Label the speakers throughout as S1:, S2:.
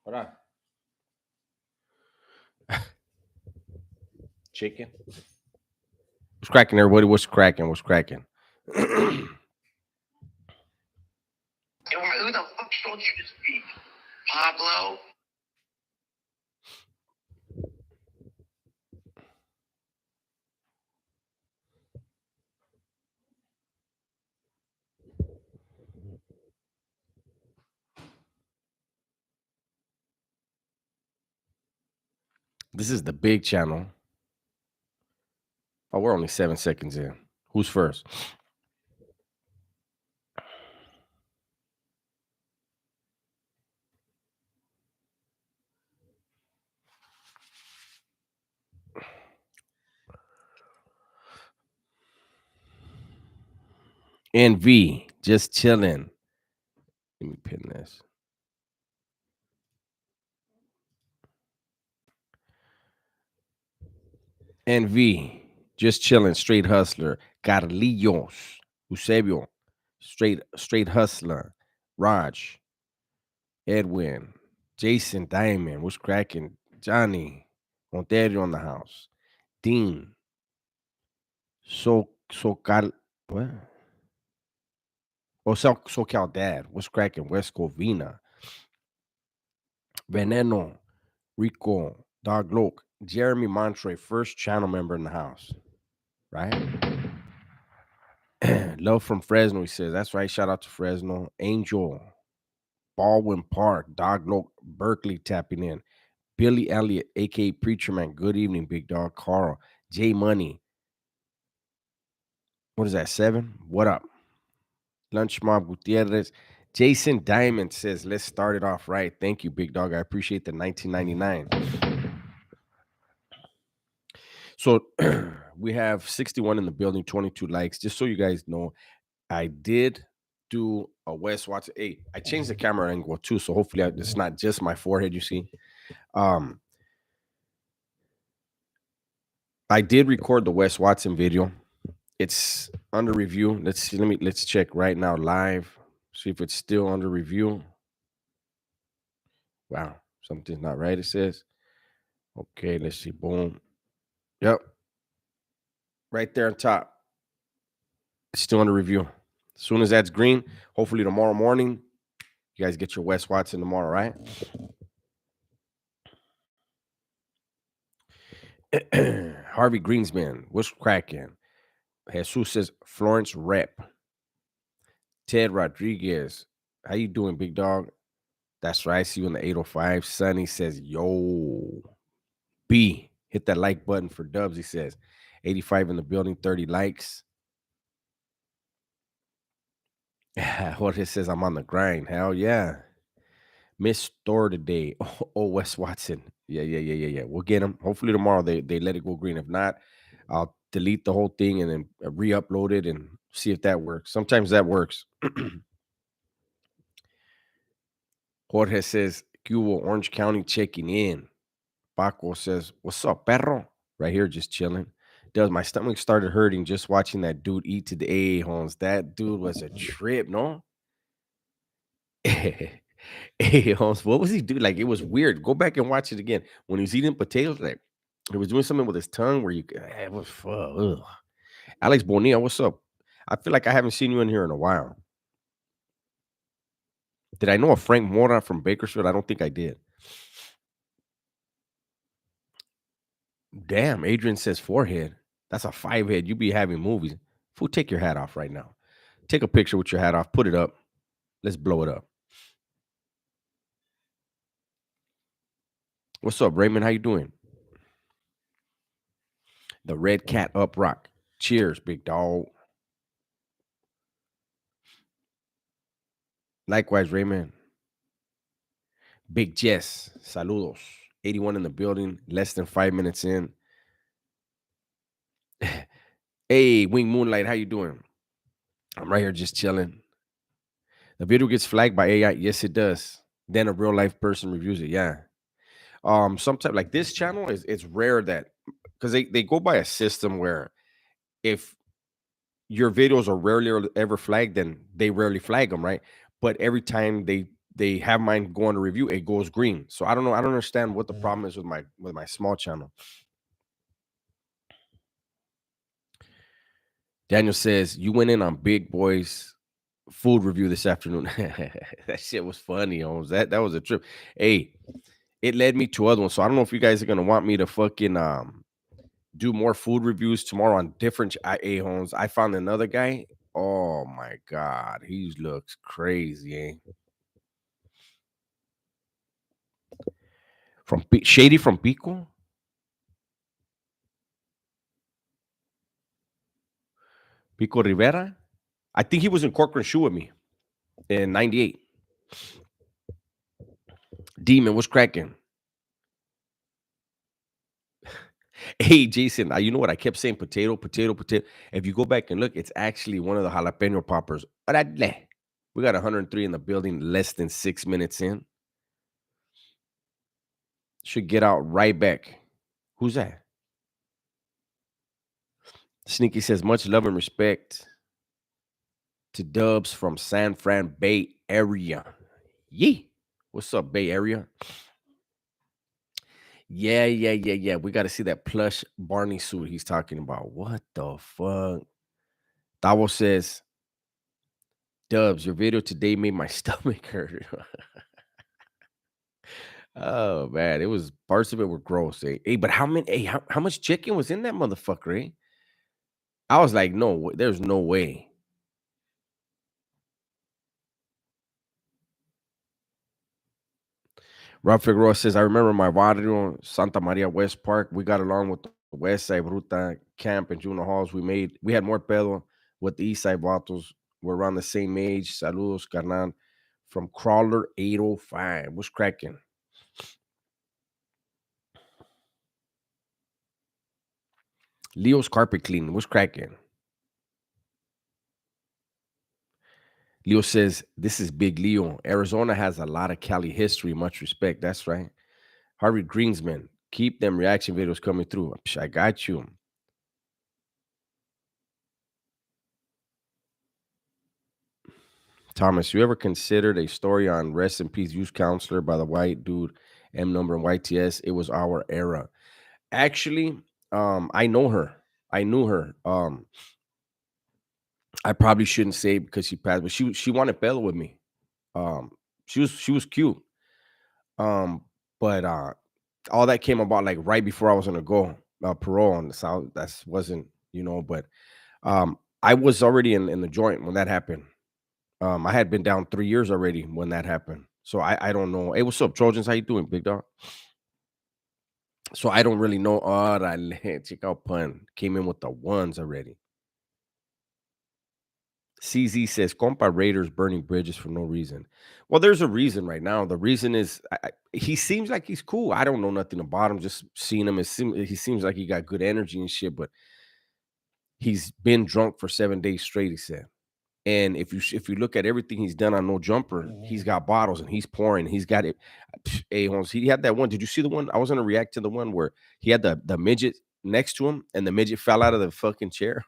S1: What up? Chicken. What's cracking, everybody? What's cracking? What's cracking?
S2: Who the fuck told you to speak? Pablo?
S1: This is the big channel. Oh, we're only 7 seconds in. Who's first? NV, just chilling. Let me pin this. NV, just chilling. Straight hustler. Carlillos, Eusebio, straight hustler. Raj, Edwin, Jason Diamond, what's cracking? Johnny, Monterio on the house. Dean, Cal, what? Oh, SoCal Dad, what's cracking? West Covina, Veneno, Rico, Dog Loke, Jeremy Montre, first channel member in the house, right? Love from Fresno, he says. That's right. Shout out to Fresno. Angel, Baldwin Park, Dog Loke, Berkeley tapping in. Billy Elliott, aka Preacher Man. Good evening, big dog. Carl, J Money. What is that? 7? What up? Lunch Mob Gutierrez. Jason Diamond says, let's start it off right. Thank you, big dog. I appreciate the 1999. So we have 61 in the building, 22 likes. Just so you guys know, I did do a Wes Watson. Hey, I changed the camera angle too, so hopefully it's not just my forehead. You see, um, I did record the Wes Watson video. It's under review. Let's see. Let's check right now live. See if it's still under review. Wow, something's not right. It says. Okay, let's see. Boom. Yep, right there on top. It's still under review. As soon as that's green, hopefully tomorrow morning, you guys get your Wes Watson tomorrow, right? Harvey Greenspan, what's cracking? Jesus says Florence Rep. Ted Rodriguez, how you doing, big dog? That's right. I see you in the 805. Sonny says, yo. B, hit that like button for Dubs. He says, 85 in the building, 30 likes. Jorge says, I'm on the grind. Hell yeah. Miss Store today. Oh, Wes Watson. Yeah. We'll get him. Hopefully tomorrow they let it go green. If not, I'll delete the whole thing and then re-upload it and see if that works. Sometimes that works. Jorge says, Cuba, Orange County checking in. Paco says, what's up, perro? Right here, just chilling. Does my stomach started hurting just watching that dude eat to the AA homes. That dude was a trip, no? Hey, Holmes, what was he doing? Like, it was weird. Go back and watch it again. When he was eating potatoes, like, he was doing something with his tongue where it was, ugh. Alex Bonilla, what's up? I feel like I haven't seen you in here in a while. Did I know a Frank Mora from Bakersfield? I don't think I did. Damn, Adrian says forehead. That's a 5 head. You be having movies. Fool, take your hat off right now. Take a picture with your hat off. Put it up. Let's blow it up. What's up, Raymond? How you doing? The Red Cat Up Rock. Cheers, big dog. Likewise, Raymond. Big Jess. Saludos. 81 in the building. Less than 5 minutes in. Hey, Wing Moonlight. How you doing? I'm right here just chilling. The video gets flagged by AI. Yes, it does. Then a real life person reviews it. Yeah. Sometimes like this channel is it's rare that because they go by a system where if your videos are rarely or ever flagged, then they rarely flag them, right? But every time they have mine go on to review, it goes green. So I don't know. I don't understand what the problem is with my small channel. Daniel says you went in on Big Boy's food review this afternoon. That shit was funny, Holmes. That was a trip. Hey, it led me to other ones. So I don't know if you guys are gonna want me to fucking do more food reviews tomorrow on different Holmes. I found another guy. Oh my god, he looks crazy, eh? From Shady from Pico. Pico Rivera. I think he was in Corcoran Shoe with me in '98. Demon, what's cracking? Hey, Jason, you know what? I kept saying potato, potato, potato. If you go back and look, it's actually one of the jalapeno poppers. Orale. We got 103 in the building, less than 6 minutes in. Should get out right back. Who's that? Sneaky says, much love and respect to Dubs from San Fran Bay Area. Yee. What's up, Bay Area? Yeah. We got to see that plush Barney suit he's talking about. What the fuck? Davo says, Dubs, your video today made my stomach hurt. Oh man, it was parts of it were gross. Hey, but how many? Hey, how much chicken was in that motherfucker? Eh? I was like, no, there's no way. Rob Figueroa says, I remember my barrio, Santa Maria West Park. We got along with the West Side Bruta Camp and Juno Halls. We had more pedo with the East Side Vatos. We're around the same age. Saludos, carnal. From Crawler 805. What's cracking? Leo's Carpet Clean. What's cracking? Leo says, this is Big Leo. Arizona has a lot of Cali history. Much respect. That's right. Harvey Greensman, keep them reaction videos coming through. I got you. Thomas, you ever considered a story on Rest in Peace Youth Counselor by the white dude, M number and YTS? It was our era. Actually, I know her. I knew her. I probably shouldn't say it because she passed, but she wanted Bella with me. Um, she was cute. But all that came about like right before I was gonna go parole on the south. That wasn't, but I was already in the joint when that happened. I had been down 3 years already when that happened. So I don't know. Hey, what's up, Trojans? How you doing, big dog? So I don't really know. Oh, check out pun. Came in with the ones already. CZ says, compa Raiders burning bridges for no reason. Well, there's a reason right now. The reason is he seems like he's cool. I don't know nothing about him. Just seeing him, he seems like he got good energy and shit, but he's been drunk for 7 days straight, he said. And if you look at everything he's done on No Jumper, he's got bottles and he's pouring. He's got it. Hey, Holmes, he had that one. Did you see the one? I was gonna react to the one where he had the midget next to him, and the midget fell out of the fucking chair,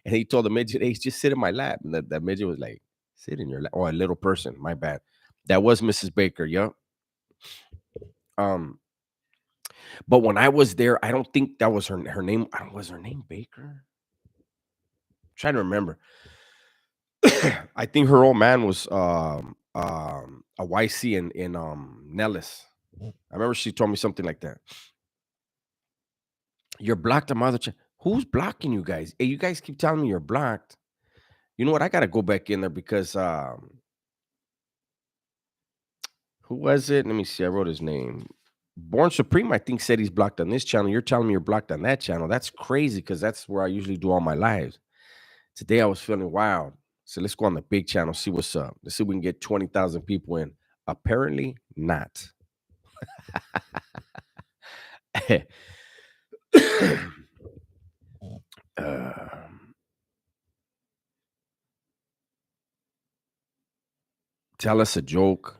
S1: and he told the midget, "Hey, just sit in my lap." And that midget was like, "Sit in your lap." Oh, a little person. My bad. That was Mrs. Baker. Yeah. Um, but when I was there, I don't think that was her name. I don't, was her name Baker? Trying to remember. I think her old man was a YC in Nellis. I remember she told me something like that. You're blocked on my other channel. Who's blocking you guys? Hey, you guys keep telling me you're blocked. You know what? I gotta go back in there because who was it? Let me see. I wrote his name. Born Supreme, I think, said he's blocked on this channel. You're telling me you're blocked on that channel. That's crazy because that's where I usually do all my lives. Today I was feeling wild. So let's go on the big channel, see what's up. Let's see if we can get 20,000 people in. Apparently not. Um, tell us a joke.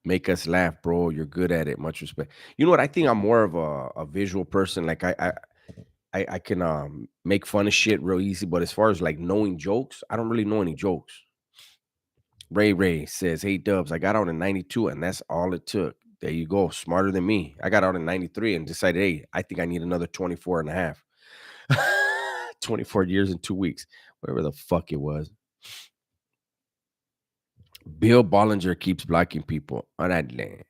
S1: Make us laugh, bro. You're good at it. Much respect. You know what? I think I'm more of a visual person. Like I can make fun of shit real easy. But as far as like knowing jokes, I don't really know any jokes. Ray says, "Hey Dubs, I got out in 92 and that's all it took." There you go. Smarter than me. I got out in 93 and decided, hey, I think I need another 24 and a half. 24 years and 2 weeks. Whatever the fuck it was. Bill Bollinger keeps blocking people. On that land.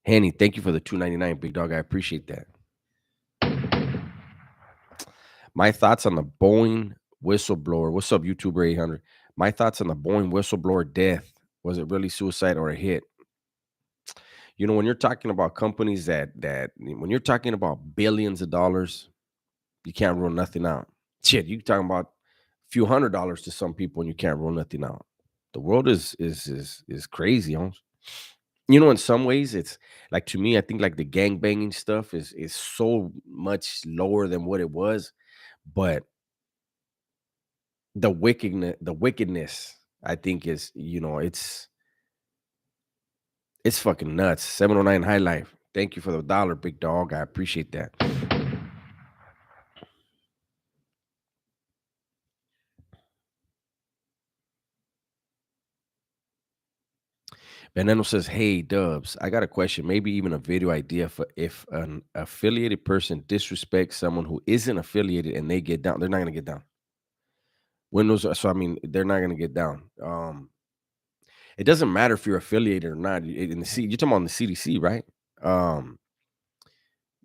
S1: Henny, thank you for the 299, big dog. I appreciate that. My thoughts on the Boeing whistleblower. What's up, YouTuber 800? My thoughts on the Boeing whistleblower death. Was it really suicide or a hit? You know, when you're talking about companies that when you're talking about billions of dollars, you can't rule nothing out. Shit, you talking about a few $100s to some people and you can't rule nothing out. The world is crazy, huh? You know, in some ways, it's like to me, I think like the gang banging stuff is so much lower than what it was, but the wickedness, I think is, it's fucking nuts. 709 High Life. Thank you for the dollar, big dog. I appreciate that. Veneno says, "Hey Dubs, I got a question, maybe even a video idea for if an affiliated person disrespects someone who isn't affiliated and they get down, they're not gonna get down. So I mean, they're not gonna get down. It doesn't matter if you're affiliated or not. In the you're talking about the CDC, right? Um,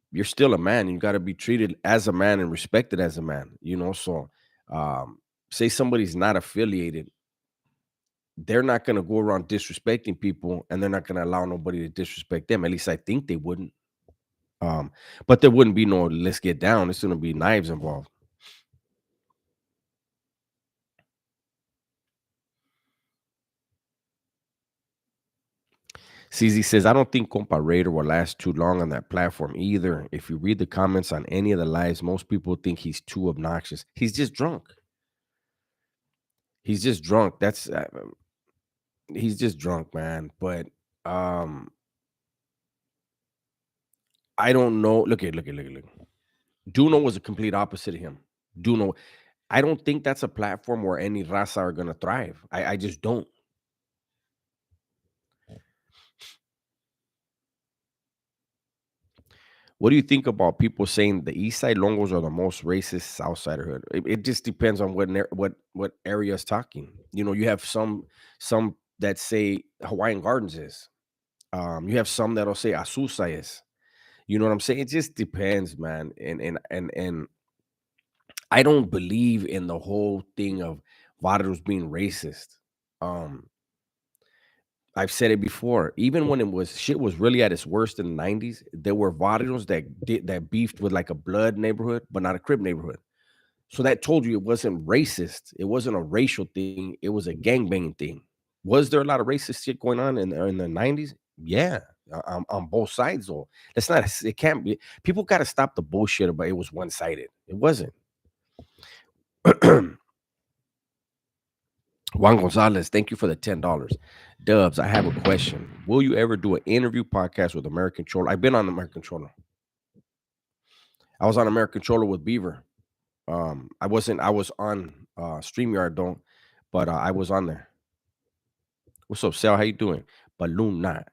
S1: you're still a man. You got to be treated as a man and respected as a man. So um, say somebody's not affiliated, they're not gonna go around disrespecting people, and they're not gonna allow nobody to disrespect them. At least I think they wouldn't. But there wouldn't be no let's get down. There's gonna be knives involved. CZ says, I don't think Compa Raider will last too long on that platform either. If you read the comments on any of the lives, most people think he's too obnoxious. He's just drunk. He's just drunk. He's just drunk, man. But um, I don't know. Look. Duno was a complete opposite of him. Duno, I don't think that's a platform where any raza are gonna thrive. I just don't. What do you think about people saying the East Side Longos are the most racist South Sider hood? It just depends on what area is talking. You have some that say Hawaiian Gardens is. You have some that'll say Azusa is. You know what I'm saying? It just depends, man. And I don't believe in the whole thing of Varus being racist. Um, I've said it before. Even when it was shit was really at its worst in the 90s, there were Varus that beefed with like a blood neighborhood, but not a crib neighborhood. So that told you it wasn't racist. It wasn't a racial thing. It was a gangbanging thing. Was there a lot of racist shit going on in the 90s? Yeah, on both sides though. That's not. It can't be. People got to stop the bullshit about it was one sided. It wasn't. Juan Gonzalez, thank you for the $10. Dubs, I have a question. Will you ever do an interview podcast with American Troller? I've been on American Troller. I was on American Troller with Beaver. I wasn't. I was on StreamYard, don't, but I was on there. What's up, Sal? How you doing? Balloon Knot.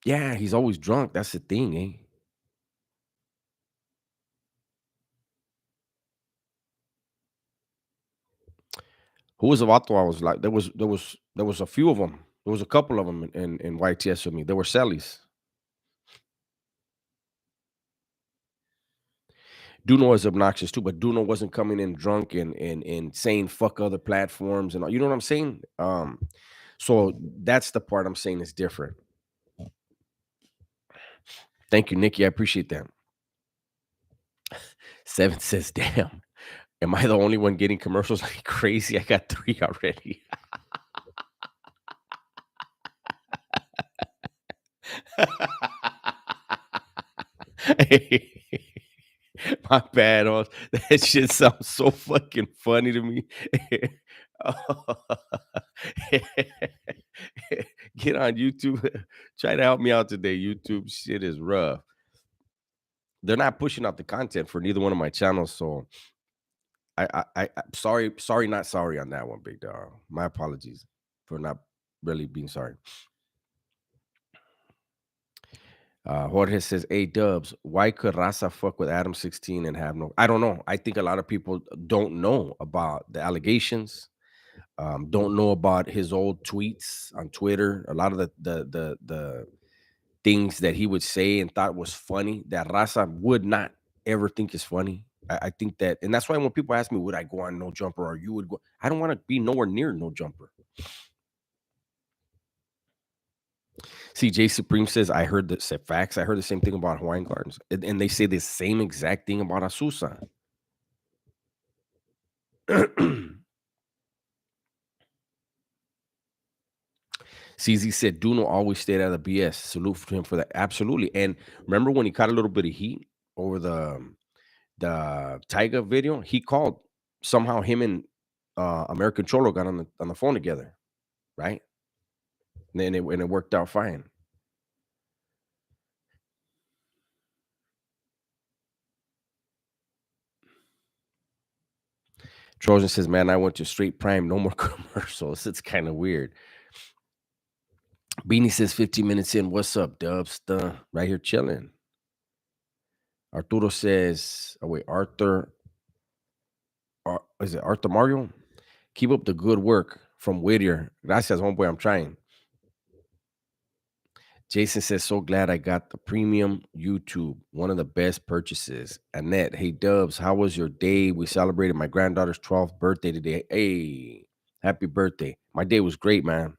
S1: Yeah, he's always drunk. That's the thing, eh? Who was the vato I was like? There was a few of them. There was a couple of them in YTS with me. There were Sallys. Duno is obnoxious too, but Duno wasn't coming in drunk and saying fuck other platforms and all. You know what I'm saying? So that's the part I'm saying is different. Thank you, Nikki. I appreciate that. Seven says, "Damn, am I the only one getting commercials like crazy? I got 3 already." My bad. That shit sounds so fucking funny to me. Get on YouTube. Try to help me out today. YouTube shit is rough. they're not pushing out the content for neither one of my channels. So sorry, not sorry on that one, big dog. My apologies for not really being sorry. Jorge says, "Hey Dubs, why could Raza fuck with Adam 16 and have no?" I don't know. I think a lot of people don't know about the allegations. Don't know about his old tweets on Twitter. A lot of the things that he would say and thought was funny that Raza would not ever think is funny. I think that, and that's why when people ask me, "Would I go on No Jumper?" or "You would go?" I don't want to be nowhere near No Jumper. CJ Supreme says, I heard that said facts. I heard the same thing about Hawaiian Gardens. And they say the same exact thing about Asusa. CZ said, Duno always stayed out of the BS. Salute to him for that. Absolutely. And remember when he caught a little bit of heat over the Tyga video? He called somehow him and American Cholo got on the phone together, right? And it worked out fine. Trojan says, man, I went to straight prime, no more commercials. It's kind of weird. Beanie says 15 minutes in. What's up, Dubs? Right here chilling. Arturo says, oh wait, is it Arthur Mario? Keep up the good work from Whittier. Gracias, homeboy. I'm trying. Jason says, so glad I got the premium YouTube. One of the best purchases. Annette, hey Dubs, how was your day? We celebrated my granddaughter's 12th birthday today. Hey, happy birthday. My day was great, man.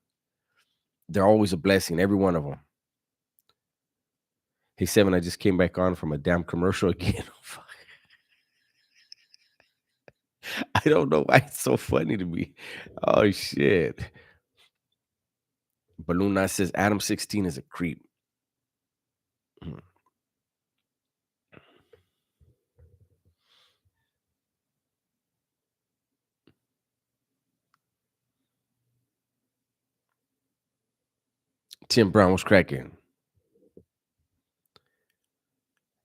S1: They're always a blessing, every one of them. Hey, Seven, I just came back on from a damn commercial again. I don't know why it's so funny to me. Oh, shit. Balloon says Adam 16 is a creep. Tim Brown was cracking.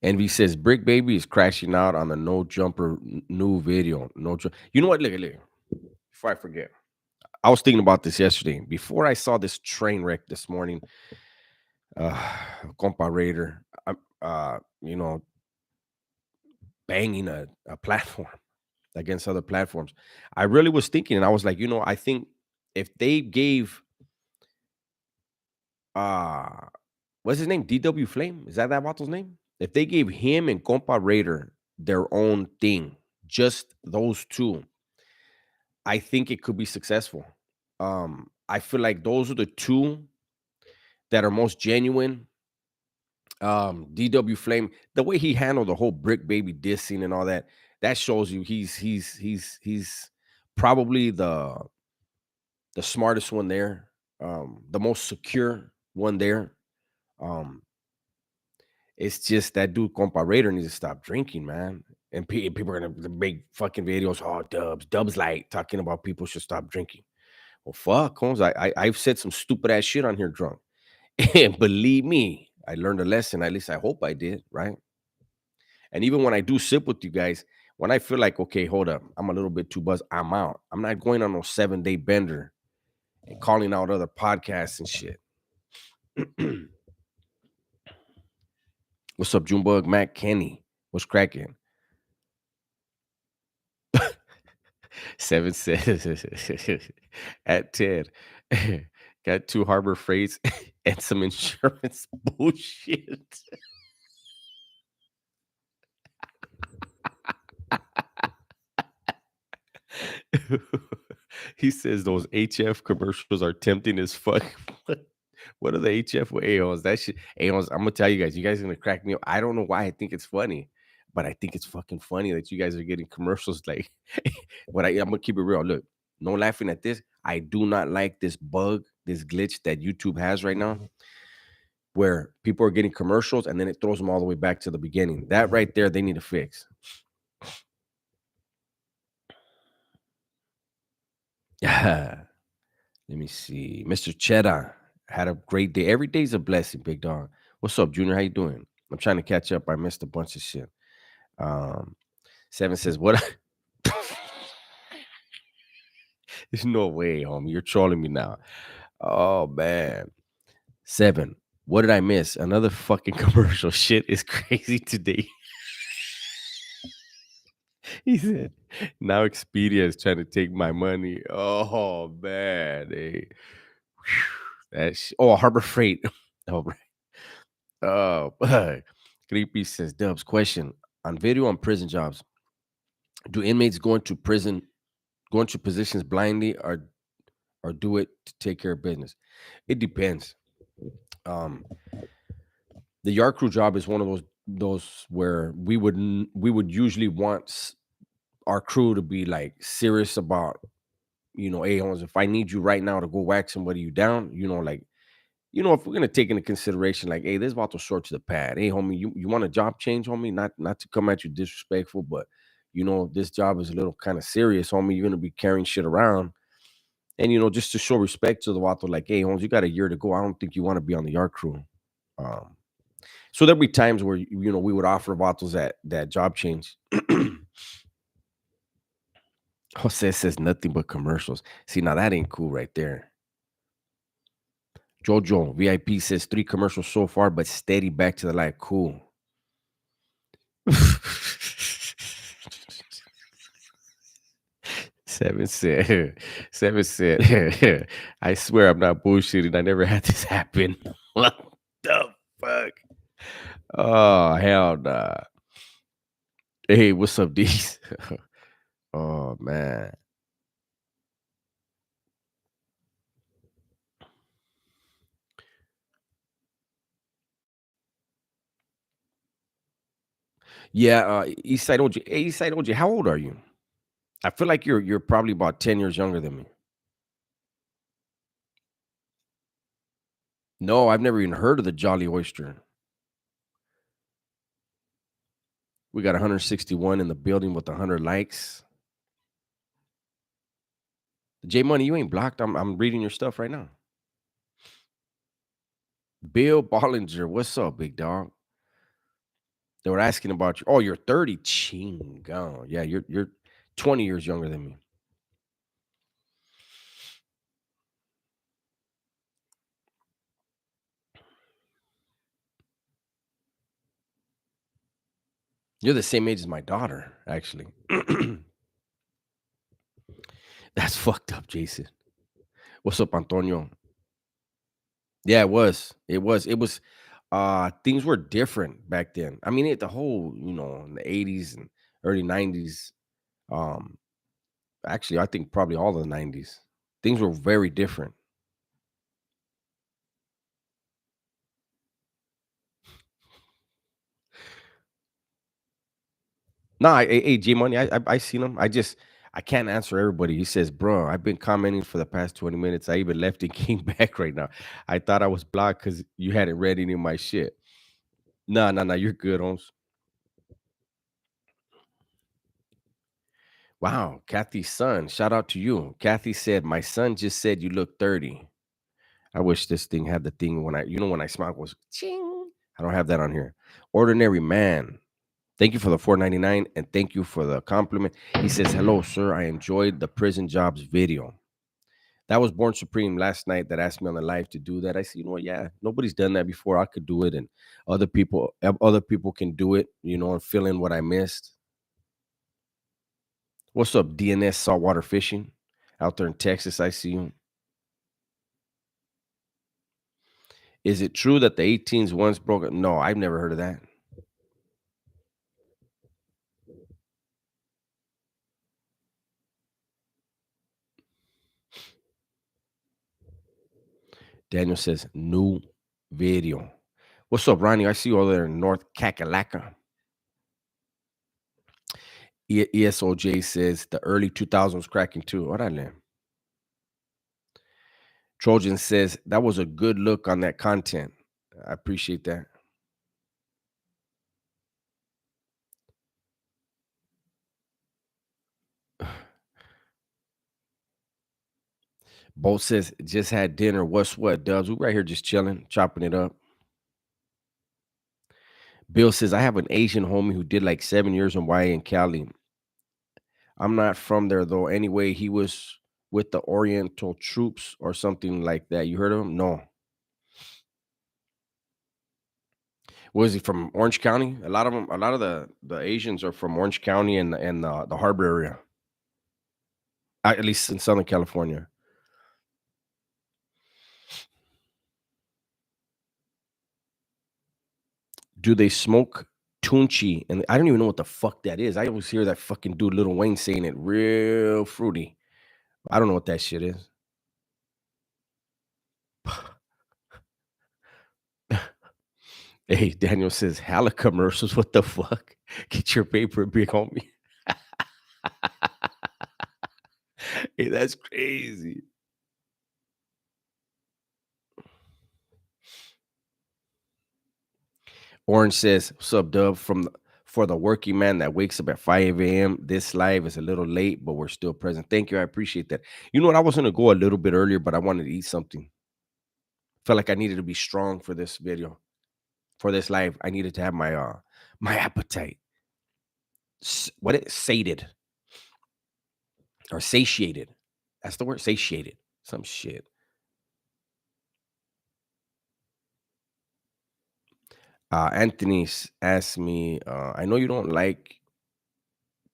S1: Envy says Brick Baby is crashing out on the No Jumper new video. You know what? Look. Before I forget, I was thinking about this yesterday. Before I saw this train wreck this morning, Compa Raider, banging a platform against other platforms. I really was thinking, and I was like, I think if they gave what's his name? DW Flame? Is that Vato's name? If they gave him and Compa Raider their own thing, just those two, I think it could be successful. I feel like those are the two that are most genuine. DW Flame, the way he handled the whole Brick Baby dissing and all that, that shows you he's probably the smartest one there, the most secure one there. It's just that dude Compa Raider needs to stop drinking, man. And people are gonna make fucking videos. Oh, Dubs like talking about people should stop drinking. Well, fuck, Holmes. I've said some stupid ass shit on here drunk. And believe me, I learned a lesson. At least I hope I did, right? And even when I do sip with you guys, when I feel like, okay, hold up, I'm a little bit too buzzed, I'm out. I'm not going on no 7-day bender and calling out other podcasts and shit. What's up, Junebug? Matt Kenny. What's cracking? 7 says at 10. Got 2 Harbor Freights and some insurance bullshit. He says those HF commercials are tempting as fuck. What are the HF with Aeons? That shit, Aeons. I'm gonna tell you guys are gonna crack me up. I don't know why I think it's funny, but I think it's fucking funny that you guys are getting commercials like. But I'm gonna keep it real. Look, no laughing at this. I do not like this bug, this glitch that YouTube has right now, where people are getting commercials and then it throws them all the way back to the beginning. That right there, they need to fix. Let me see. Mr. Cheddar had a great day. Every day's a blessing, big dog. What's up, Junior? How you doing? I'm trying to catch up. I missed a bunch of shit. 7 says, what? There's no way, homie. You're trolling me now. Oh, man. 7. What did I miss? Another fucking commercial. Shit is crazy today. He said, now Expedia is trying to take my money. Oh, man. Hey. Harbor Freight. Oh, right. Oh, Creepy says, Dubs, question. On video on prison jobs, do inmates go into positions blindly or do it to take care of business? It depends. Um, the yard crew job is one of those where we would usually want our crew to be like serious about, hey, Holmes, if I need you right now to go whack somebody you down, like, if we're gonna take into consideration, like, hey, this about to short to the pad. Hey, homie, you want a job change, homie? Not to come at you disrespectful, but this job is a little kind of serious, homie. You're gonna be carrying shit around. And just to show respect to the Vato, like, hey, Holmes, you got a year to go. I don't think you want to be on the yard crew. Um, so there'd be times where we would offer Vatos that job change. Jose says nothing but commercials. See, now that ain't cool right there. Jojo VIP says 3 commercials so far, but steady back to the light. Cool. Seven said, I swear I'm not bullshitting. I never had this happen. What the fuck? Oh, hell nah. Hey, what's up, D's? Oh, man. Yeah, Eastside OG. Hey, Eastside OG, how old are you? I feel like you're probably about 10 years younger than me. No, I've never even heard of the Jolly Oyster. We got 161 in the building with 100 likes. J Money, you ain't blocked. I'm reading your stuff right now. Bill Bollinger, what's up, big dog? They were asking about you. Oh, you're 30. Chingo. Yeah, you're 20 years younger than me. You're the same age as my daughter, actually. That's fucked up, Jason. What's up, Antonio? Yeah, it was. It was things were different back then. I mean, the whole, in the 80s and early 90s. Um, Actually, I think probably all the 90s. Things were very different. No, hey, G Money, I seen him. I can't answer everybody. He says, "Bro, I've been commenting for the past 20 minutes. I even left and came back right now. I thought I was blocked because you hadn't read any of my shit." No, no, no, you're good, Holmes. Wow, Kathy's son. Shout out to you. Kathy said, "My son just said you look 30." I wish this thing had the thing when when I smile goes ching. I don't have that on here. Ordinary man. Thank you for the 4.99 and thank you for the compliment. He says, "Hello, sir. I enjoyed the prison jobs video." That was Born Supreme last night that asked me on the live to do that. I said, yeah, nobody's done that before. I could do it, and other people can do it, and fill in what I missed. What's up, DNS Saltwater Fishing out there in Texas? I see you. Is it true that the 18s once broke? No, I've never heard of that. Daniel says, new video. What's up, Ronnie? I see you over there in North Kakalaka. ESOJ says the early 2000s cracking too. Órale. Trojan says that was a good look on that content. I appreciate that. Bo says just had dinner. What's what, Dubs? We right here just chilling, chopping it up. Bill says, I have an Asian homie who did like 7 years in YA in Cali. I'm not from there though. Anyway, he was with the Oriental troops or something like that. You heard of him? No. Was he from Orange County? A lot of them, a lot of the Asians are from Orange County and the harbor area, at least in Southern California. Do they smoke tunchi? And I don't even know what the fuck that is. I always hear that fucking dude Little Wayne saying it real fruity. I don't know what that shit is. Hey, Daniel says, "Hella commercials. What the fuck? Get your paper, big homie." Hey, that's crazy. Orange says, "What's up, Dub? For the working man that wakes up at 5 a.m. This live is a little late, but we're still present. Thank you. I appreciate that. You know what? I was gonna go a little bit earlier, but I wanted to eat something. Felt like I needed to be strong for this video, for this live. I needed to have my appetite. What it sated or satiated. That's the word, satiated. Some shit. Anthony's asked me, I know you don't like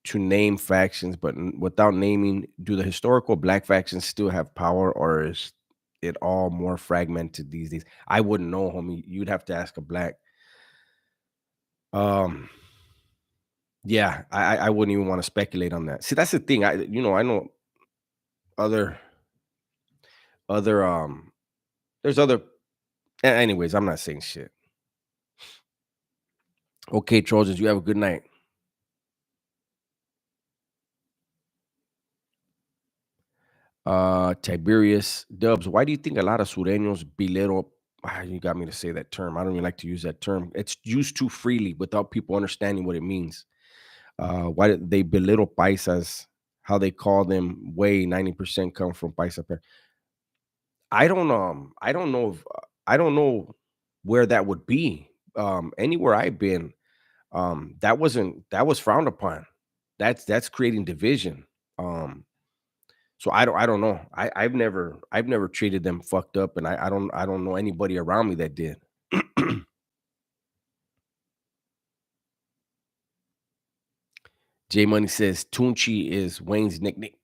S1: to name factions, but without naming, do the historical black factions still have power, or is it all more fragmented these days? I wouldn't know, homie. You'd have to ask a black. Um, yeah, I wouldn't even want to speculate on that. See, that's the thing. I know other other there's other. Anyways, I'm not saying shit. Okay, Trojans, you have a good night. Tiberius Dubs, why do you think a lot of Sureños belittle? You got me to say that term. I don't even like to use that term. It's used too freely without people understanding what it means. Why did they belittle paisas? How they call them? Way 90% come from paisa. I don't know. I don't know where that would be. Anywhere I've been, that was frowned upon. That's creating division. Um, So I don't know. I've never treated them fucked up, and I don't know anybody around me that did. J Money says Tunchi is Wayne's nickname.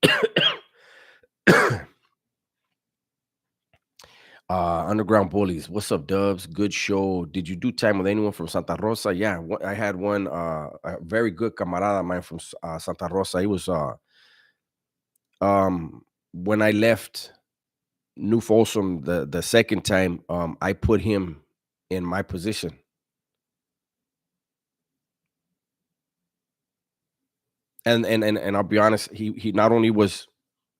S1: Underground Bullies. What's up, Dubs? Good show. Did you do time with anyone from Santa Rosa? Yeah, I had one a very good camarada of mine from Santa Rosa. He was when I left New Folsom the second time, I put him in my position. And I'll be honest, he not only was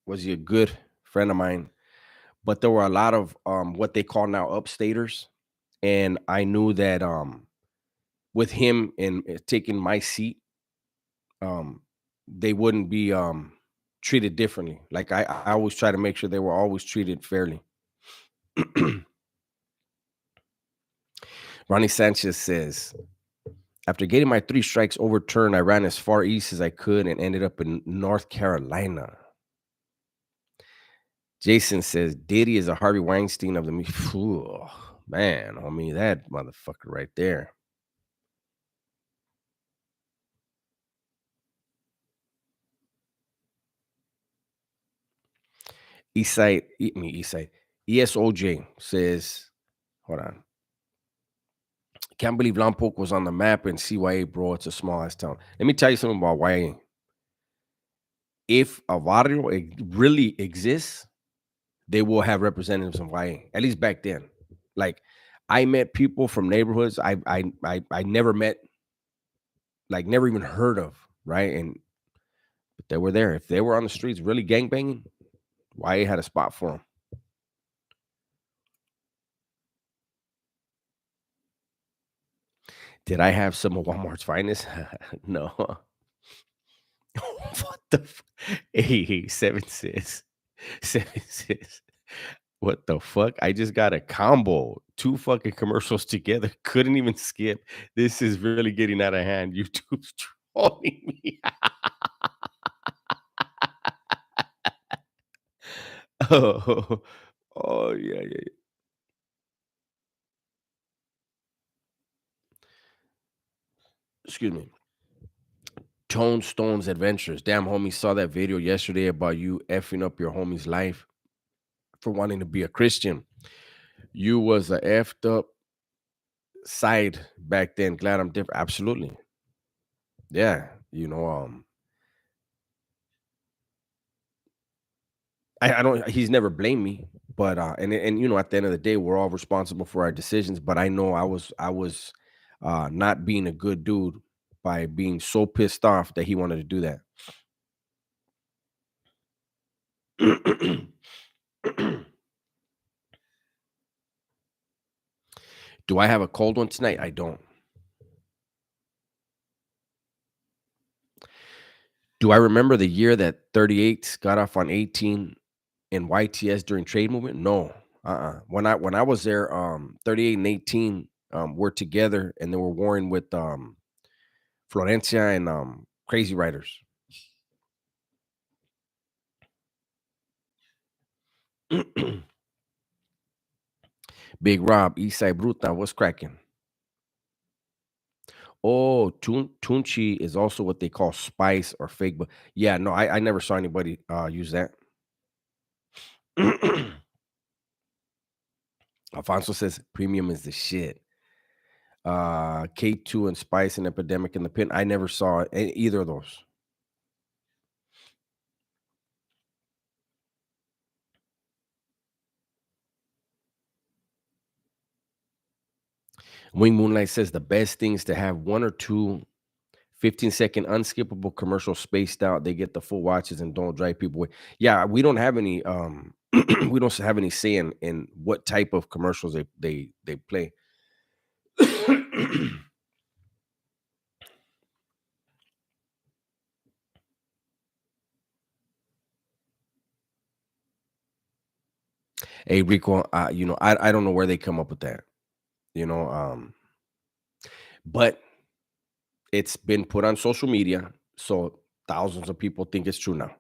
S1: he a good friend of mine, but there were a lot of what they call now upstaters, and I knew that with him and taking my seat, um, they wouldn't be treated differently. Like I always try to make sure they were always treated fairly. Ronnie Sanchez says, after getting my 3 strikes overturned, I ran as far east as I could and ended up in North Carolina. Jason says Diddy is a Harvey Weinstein of the me. Man, homie, that motherfucker right there. Eastside, Eastside. ESOJ says, hold on. Can't believe Lompoc was on the map in CYA, bro. It's a small ass town. Let me tell you something about YA. If a barrio really exists, they will have representatives of YA, at least back then. Like, I met people from neighborhoods I never met, like never even heard of, right? And but they were there. If they were on the streets really gangbanging, YA had a spot for them. Did I have some of Walmart's finest? No. What the hey, 7 says. 7 says. What the fuck? I just got a combo. 2 fucking commercials together. Couldn't even skip. This is really getting out of hand. YouTube's trolling me. Oh, oh, yeah, yeah, yeah. Excuse me. Tone Stone's Adventures. Damn, homie, saw that video yesterday about you effing up your homie's life for wanting to be a Christian. You was a effed up side back then. Glad I'm different. Absolutely. Yeah. I don't he's never blamed me, but at the end of the day, we're all responsible for our decisions. But I know I was not being a good dude by being so pissed off that he wanted to do that. Do I have a cold one tonight? I don't. Do I remember the year that 38 got off on 18 in YTS during trade movement? No. When I was there, 38 and 18 were together and they were warring with Florencia and Crazy Riders. Big Rob, Eastside Bruta, what's cracking? Oh, Tunchi is also what they call spice or fake, but yeah, no, I never saw anybody use that. Alfonso says premium is the shit. K2 and Spice and Epidemic in the Pin. I never saw either of those. Wing Moonlight says the best thing is to have one or two 15-second unskippable commercials spaced out. They get the full watches and don't drive people away. Yeah, we don't have any we don't have any say in what type of commercials they play. Hey Rico, I don't know where they come up with that, you know, but it's been put on social media, so thousands of people think it's true now.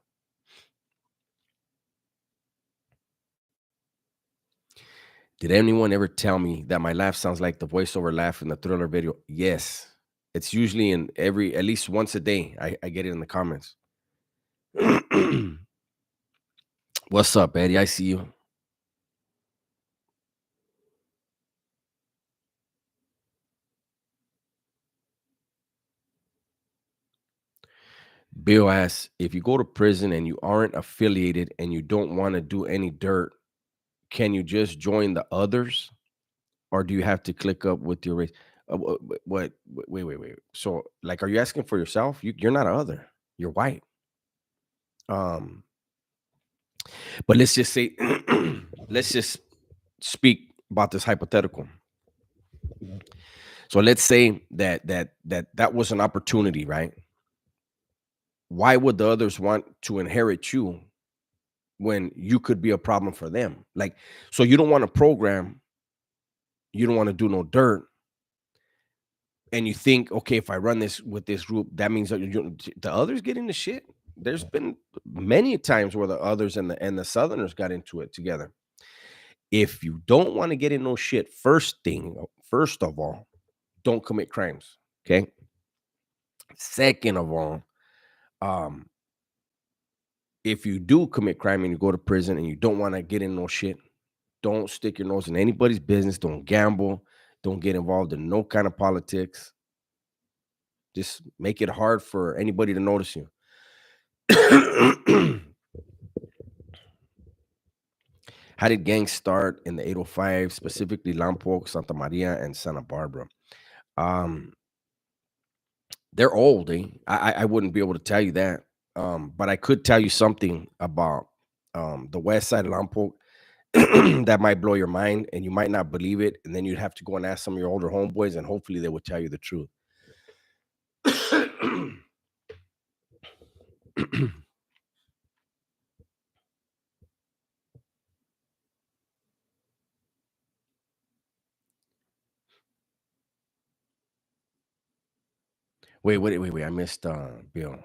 S1: Did anyone ever tell me that my laugh sounds like the voiceover laugh in the Thriller video? Yes. It's usually in at least once a day. I get it in the comments. What's up, Eddie? I see you. Bill asks, if you go to prison and you aren't affiliated and you don't want to do any dirt, can you just join the others? Or do you have to click up with your race? Wait. So, like, are you asking for yourself? You're not a other. You're white. Um, but let's just say, let's just speak about this hypothetical. So let's say that was an opportunity, right? Why would the others want to inherit you when you could be a problem for them? Like, so you don't want to program, you don't want to do no dirt, and you think, okay, if I run this with this group, that means that the others get into shit. There's been many times where the others and the Southerners got into it together. If you don't want to get in no shit, first of all, don't commit crimes. Okay. Second of all, um, if you do commit crime and you go to prison and you don't want to get in no shit, don't stick your nose in anybody's business. Don't gamble. Don't get involved in no kind of politics. Just make it hard for anybody to notice you. How did gangs start in the 805, specifically Lompoc, Santa Maria, and Santa Barbara? Um, they're old. Eh? I wouldn't be able to tell you that, but I could tell you something about the west side of Lompoc that might blow your mind, and you might not believe it. And then you'd have to go and ask some of your older homeboys, and hopefully they would tell you the truth. Wait. I missed Bill.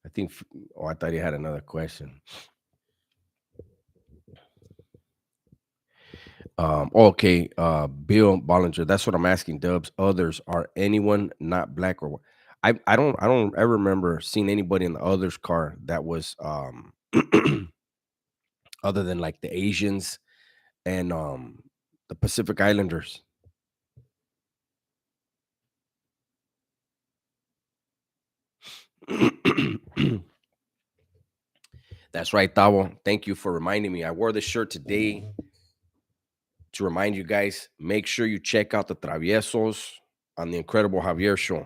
S1: I think. Oh, I thought he had another question. Okay. Bill Bollinger. That's what I'm asking. Dubs. Others are anyone not black or? I don't ever remember seeing anybody in the others car that was other than like the Asians and the Pacific Islanders. That's right, Tavo. Thank you for reminding me. I wore this shirt today to remind you guys. Make sure you check out the Traviesos on the Incredible Javier show.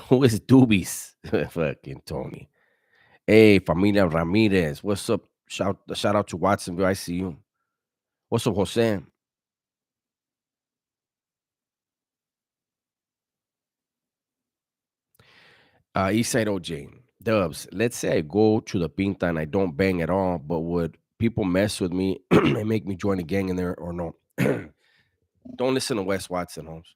S1: Who is Doobies? Fucking Tony. Hey, Familia Ramirez. What's up? Shout out to Watsonville. I see you. What's up, Jose? Eastside OJ. Dubs. Let's say I go to the Pinta and I don't bang at all, but would people mess with me and make me join a gang in there or no? Don't listen to Wes Watson, Holmes.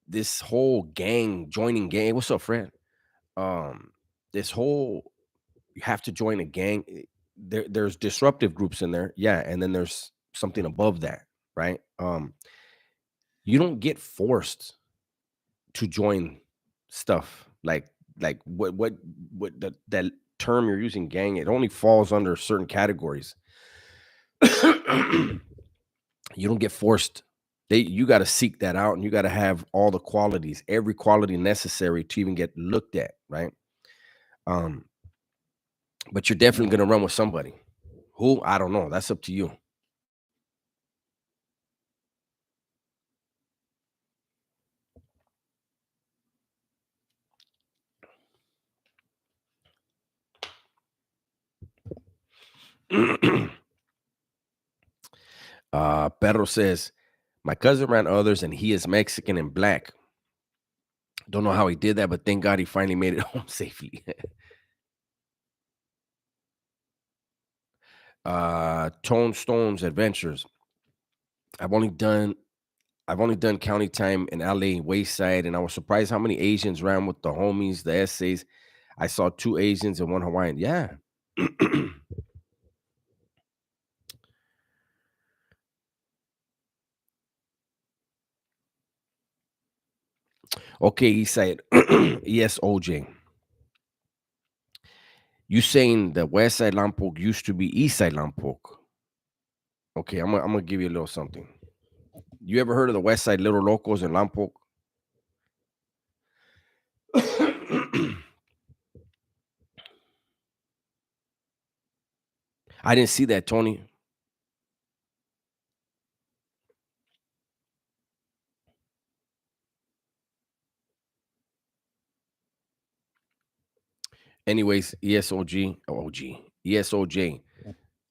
S1: This whole gang joining gang. What's up, Fred? Um, this whole you have to join a gang. There's disruptive groups in there, yeah, and then there's something above that, right? You don't get forced to join stuff like what that term you're using, gang. It only falls under certain categories. You don't get forced. You got to seek that out, and you got to have all the qualities, every quality necessary to even get looked at, right? Um, but you're definitely gonna run with somebody. Who? I don't know. That's up to you. Pedro says, my cousin ran others, and he is Mexican and black. Don't know how he did that, but thank God he finally made it home safely. Tone Stones Adventures. I've only done I've only done county time in LA Wayside, and I was surprised how many Asians ran with the homies, the essays. I saw two Asians and one Hawaiian. Yeah. Okay, Eastside. Yes, OJ. You saying the West Side Lampok used to be East Side Lampok? Okay, I'm gonna give you a little something. You ever heard of the West Side Little Locos in Lampok? I didn't see that, Tony. Anyways, ESOG, ESOJ.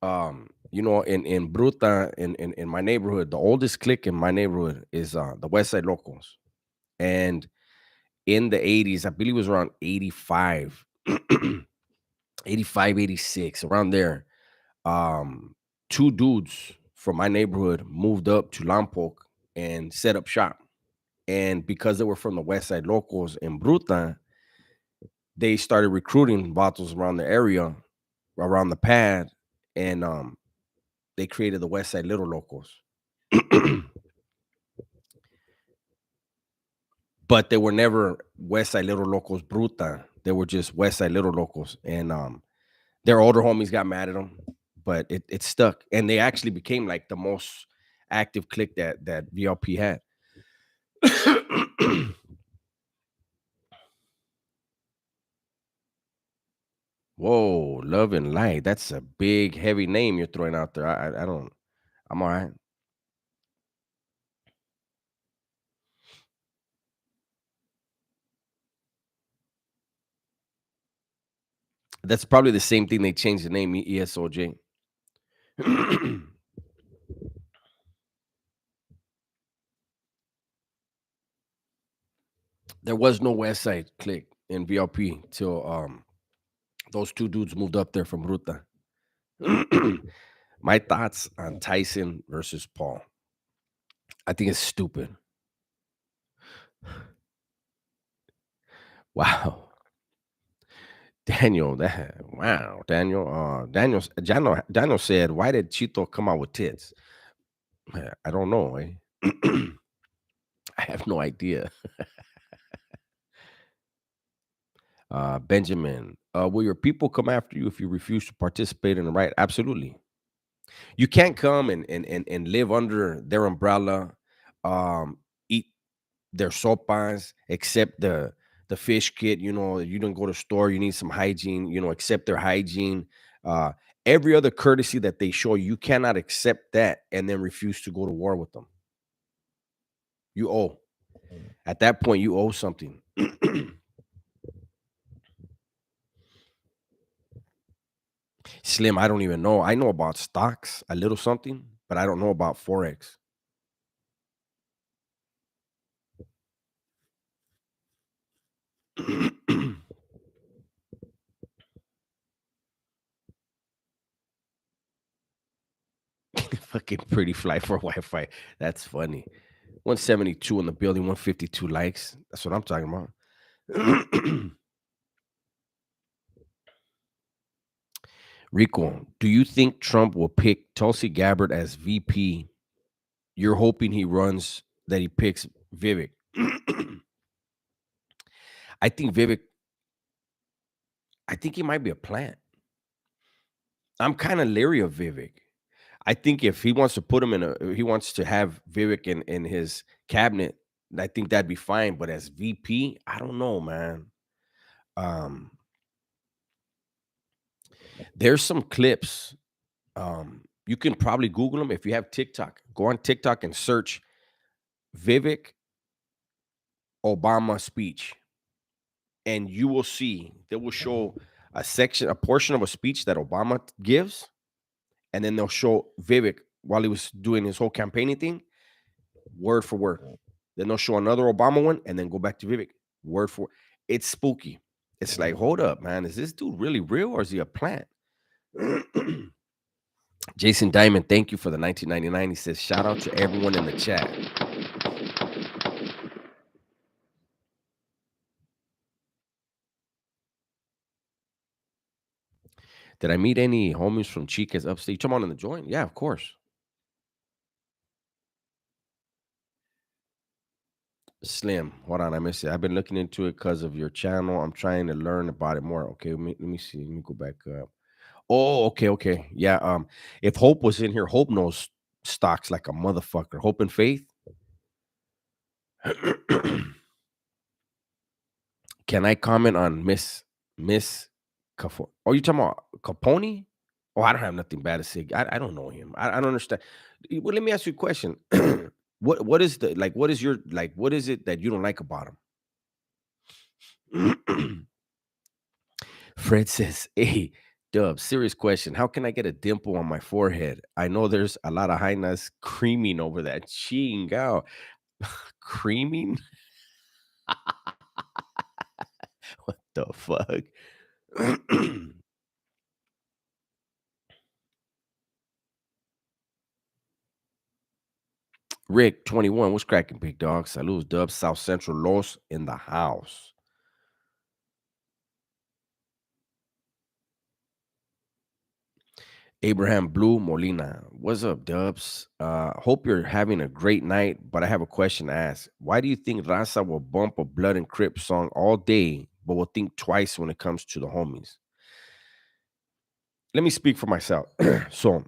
S1: In Bruta, in my neighborhood, the oldest clique in my neighborhood is the West Side Locals. And in the 80s, I believe it was around 85, 85, 86, around there. Two dudes from my neighborhood moved up to Lampok and set up shop. And because they were from the West Side Locals in Bruta, they started recruiting bottles around the area, around the pad, and they created the West Side Little Locals. But they were never West Side Little Locos Bruta. They were just West Side Little Locos. And their older homies got mad at them, but it stuck. And they actually became like the most active clique that VLP had. Whoa, Love and Light. That's a big, heavy name you're throwing out there. I don't. I'm all right. That's probably the same thing they changed the name ESOJ. There was no West Side clique in VLP till those two dudes moved up there from Ruta. My thoughts on Tyson versus Paul. I think it's stupid. Wow. Daniel, wow, Daniel. Daniel said, "Why did Chito come out with tits?" I don't know. I have no idea. Benjamin, will your people come after you if you refuse to participate in the right? Absolutely. You can't come and live under their umbrella, eat their sopas, accept the fish kit. You don't go to store. You need some hygiene. Accept their hygiene. Uh, every other courtesy that they show you, you cannot accept that and then refuse to go to war with them. You owe. At that point, you owe something. Slim, I don't even know. I know about stocks, a little something, but I don't know about forex. Fucking pretty fly for Wi-Fi. That's funny. 172 in the building, 152 likes. That's what I'm talking about. Rico, do you think Trump will pick Tulsi Gabbard as VP? You're hoping he runs that he picks Vivek. I think Vivek, I think he might be a plant. I'm kind of leery of Vivek. I think if he wants to put him he wants to have Vivek in his cabinet, I think that'd be fine. But as VP, I don't know, man. Um, there's some clips. You can probably Google them if you have TikTok. Go on TikTok and search Vivek Obama speech, and you will see they will show a portion of a speech that Obama gives, and then they'll show Vivek while he was doing his whole campaigning thing, word for word. Then they'll show another Obama one, and then go back to Vivek, word for word. It's spooky. It's like, hold up, man. Is this dude really real or is he a plant? Jason Diamond, thank you for the 1999. He says, shout out to everyone in the chat. Did I meet any homies from Chica's upstate? You talking about in the joint? Yeah, of course. Slim, hold on, I missed it. I've been looking into it because of your channel. I'm trying to learn about it more. Okay, let me see. Let me go back up. Oh, okay, okay. Yeah. If Hope was in here, Hope knows stocks like a motherfucker. Hope and Faith. Can I comment on Miss Oh, you talking about Capone? Oh, I don't have nothing bad to say. I don't know him. I don't understand. Well, let me ask you a question. What is the like? What is your like? What is it that you don't like about him? Fred says, "Hey, Dub, serious question. How can I get a dimple on my forehead? I know there's a lot of highness creaming over that chingao. Creaming? What the fuck?" Rick 21, what's cracking, big dog? Salud, Dub, South Central Los in the house. Abraham Blue Molina, what's up, Dubs? Hope you're having a great night, but I have a question to ask. Why do you think Raza will bump a Blood and Crip song all day, but will think twice when it comes to the homies? Let me speak for myself. So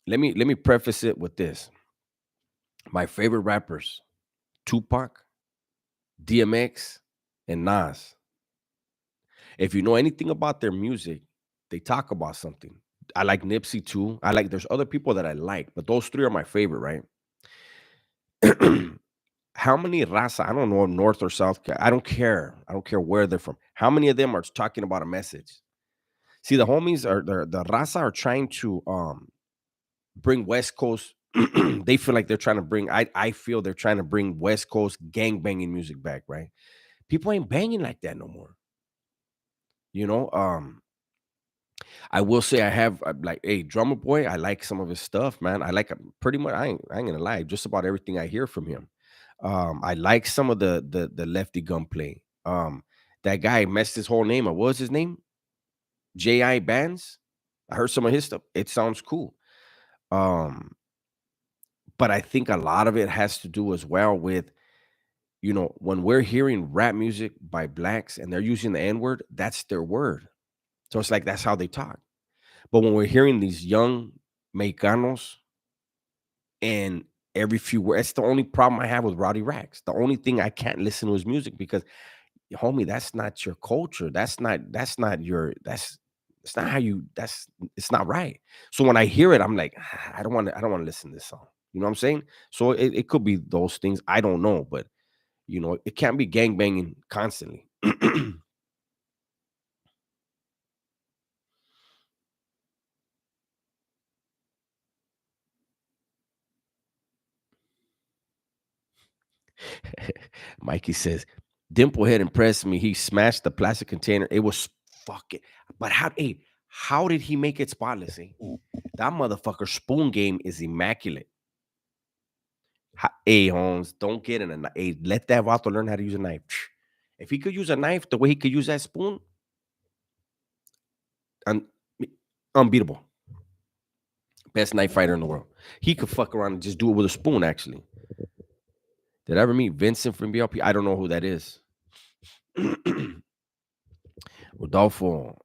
S1: let me preface it with this. My favorite rappers, Tupac, DMX, and Nas. If you know anything about their music, they talk about something. I like Nipsey too. There's other people that I like, but those three are my favorite, right? How many raza? I don't know, North or South. I don't care. I don't care where they're from. How many of them are talking about a message? See, the homies are the raza are trying to bring West Coast. They feel like they're trying to bring. I feel they're trying to bring West Coast gang banging music back, right? People ain't banging like that no more. You know, I will say I have like, hey, Drummer Boy. I like some of his stuff, man. I like pretty much. I ain't gonna lie, just about everything I hear from him. I like some of the lefty gunplay. That guy messed his whole name up. What was his name? J.I. Bands. I heard some of his stuff. It sounds cool. Um, but I think a lot of it has to do as well with, when we're hearing rap music by blacks and they're using the N word, that's their word. So it's like that's how they talk. But when we're hearing these young Mexicanos and every few words, that's the only problem I have with Roddy Rax. The only thing I can't listen to his music because, homie, that's not your culture. That's not your it's not how you it's not right. So when I hear it, I'm like, I don't want to listen to this song. You know what I'm saying? So it could be those things. I don't know, but it can't be gang banging constantly. Mikey says, Dimplehead impressed me. He smashed the plastic container. It was fucking, but how did he make it spotless? That motherfucker spoon game is immaculate. Hey, Holmes, don't get in a knife. Hey, let that vato learn how to use a knife. If he could use a knife the way he could use that spoon, un- unbeatable. Best knife fighter in the world. He could fuck around and just do it with a spoon, actually. Did I ever meet Vincent from BLP? I don't know who that is. Rodolfo.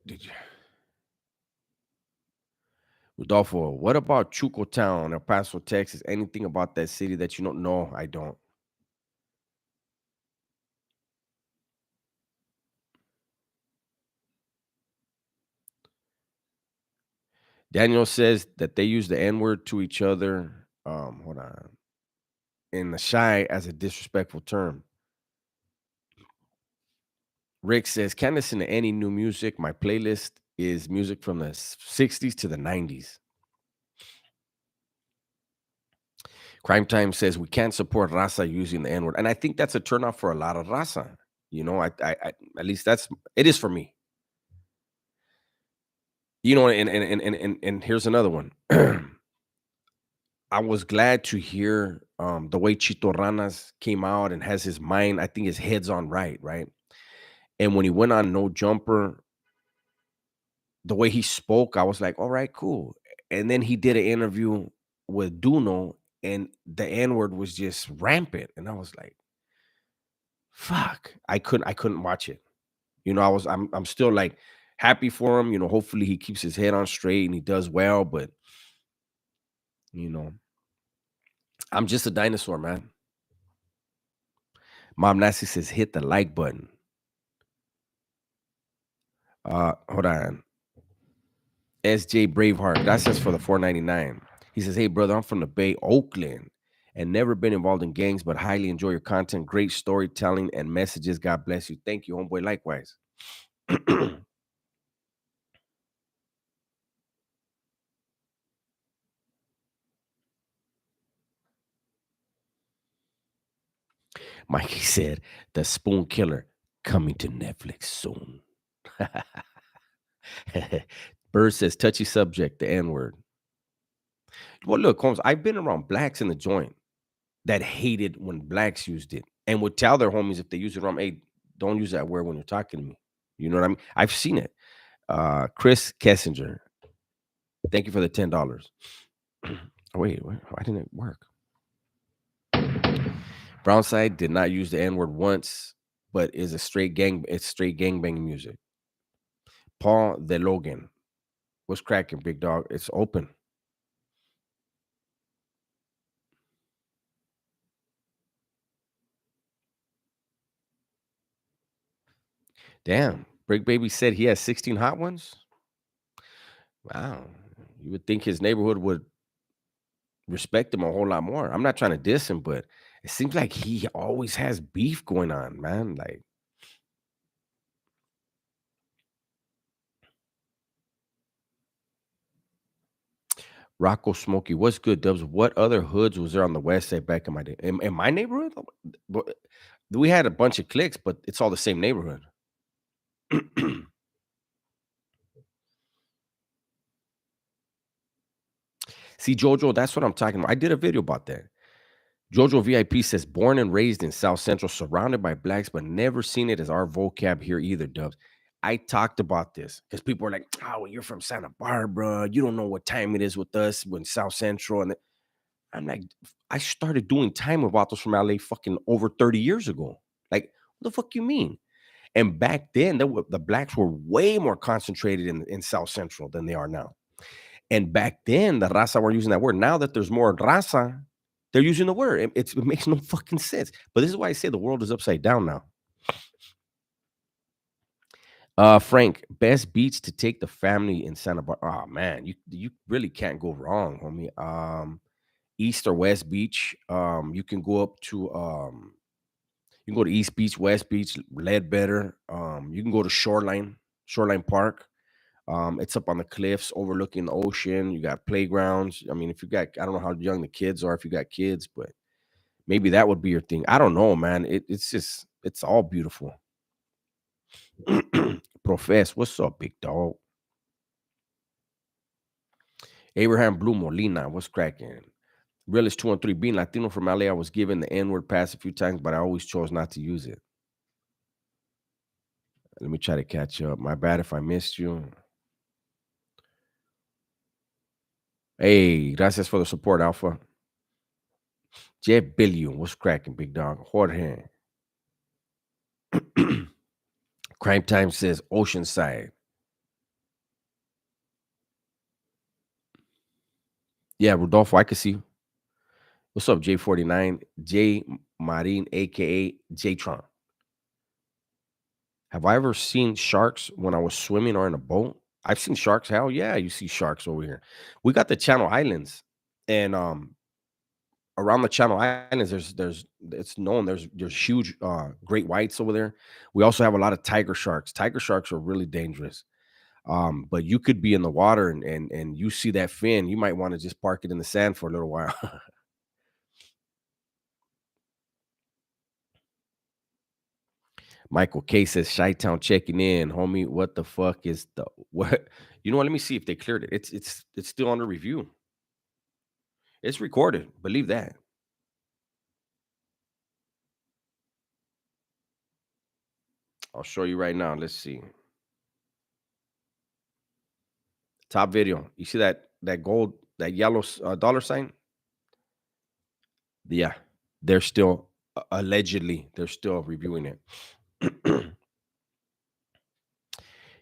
S1: Did you? Rodolfo, what about Chuco Town, El Paso, Texas? Anything about that city that you don't know? I don't. Daniel says that they use the N word to each other. Hold on. In the shy as a disrespectful term. Rick says, can't listen to any new music. My playlist is music from the 60s to the 90s. Crime Time says we can't support Raza using the N word. And I think that's a turnoff for a lot of Raza. At least it is for me. And here's another one. I was glad to hear the way Chito Ranas came out and has his mind. I think his head's on right? And when he went on No Jumper, the way he spoke, I was like, all right, cool. And then he did an interview with Duno, and the N word was just rampant, and I was like, fuck, I couldn't watch it. I'm still like happy for him. Hopefully he keeps his head on straight and he does well, but you know, I'm just a dinosaur, man. Mom Nasty says hit the like button. Hold on. SJ Braveheart. That says for the 4.99. He says, hey brother, I'm from the Bay, Oakland, and never been involved in gangs, but highly enjoy your content. Great storytelling and messages. God bless you. Thank you, homeboy. Likewise. Mikey said, the Spoon Killer coming to Netflix soon. Bird says, touchy subject, the N word. Well, look, Holmes, I've been around blacks in the joint that hated when blacks used it and would tell their homies if they use it wrong, hey, don't use that word when you're talking to me. You know what I mean? I've seen it. Chris Kessinger, thank you for the $10. Wait, why didn't it work? Brownside did not use the N word once, but is a straight gang. It's straight gangbang music. Paul De Logan, what's cracking, big dog? It's open. Damn, Brick Baby said he has 16 hot ones. Wow, you would think his neighborhood would respect him a whole lot more. I'm not trying to diss him, but it seems like he always has beef going on, man. Like Rocco Smokey, what's good, Dubs? What other hoods was there on the west side back in my day? In my neighborhood, we had a bunch of cliques, but it's all the same neighborhood. See, Jojo, that's what I'm talking about. I did a video about that. Jojo VIP says, born and raised in South Central, surrounded by blacks, but never seen it as our vocab here either, Dubs. I talked about this because people are like, oh, well, you're from Santa Barbara. You don't know what time it is with us when South Central. And I'm like, I started doing time with Vatos from LA fucking over 30 years ago. Like, what the fuck you mean? And back then, the blacks were way more concentrated in South Central than they are now. And back then, the raza were using that word. Now that there's more raza, they're using the word. It makes no fucking sense. But this is why I say the world is upside down now. Frank, best beach to take the family in Santa Barbara. Oh man, you really can't go wrong, homie. East or West Beach. You can go up to you can go to East Beach, West Beach, Ledbetter. You can go to Shoreline Park. It's up on the cliffs overlooking the ocean. You got playgrounds. I mean, if you got, I don't know how young the kids are, if you got kids, but maybe that would be your thing. I don't know, man. It's just, it's all beautiful. Profess, what's up, big dog? Abraham Blue Molina, what's cracking? Realist 213, being Latino from LA, I was given the N-word pass a few times, but I always chose not to use it. Let me try to catch up. My bad if I missed you. Hey, gracias for the support, Alpha. Jeff Billion, what's cracking, big dog? Jorge. Crime Time says Oceanside. Yeah, Rodolfo, I can see you. What's up, J49? J Marin, aka J-Tron. Have I ever seen sharks when I was swimming or in a boat? I've seen sharks. Hell yeah, you see sharks over here. We got the Channel Islands, and around the Channel Islands, there's it's known there's huge great whites over there. We also have a lot of tiger sharks. Tiger sharks are really dangerous. But you could be in the water and you see that fin, you might want to just park it in the sand for a little while. Michael K says Chi-Town checking in, homie. What the fuck is the what? You know what? Let me see if they cleared it. It's still under review. It's recorded. Believe that. I'll show you right now. Let's see. Top video. You see that gold, that yellow dollar sign? Yeah, they're still allegedly they're still reviewing it.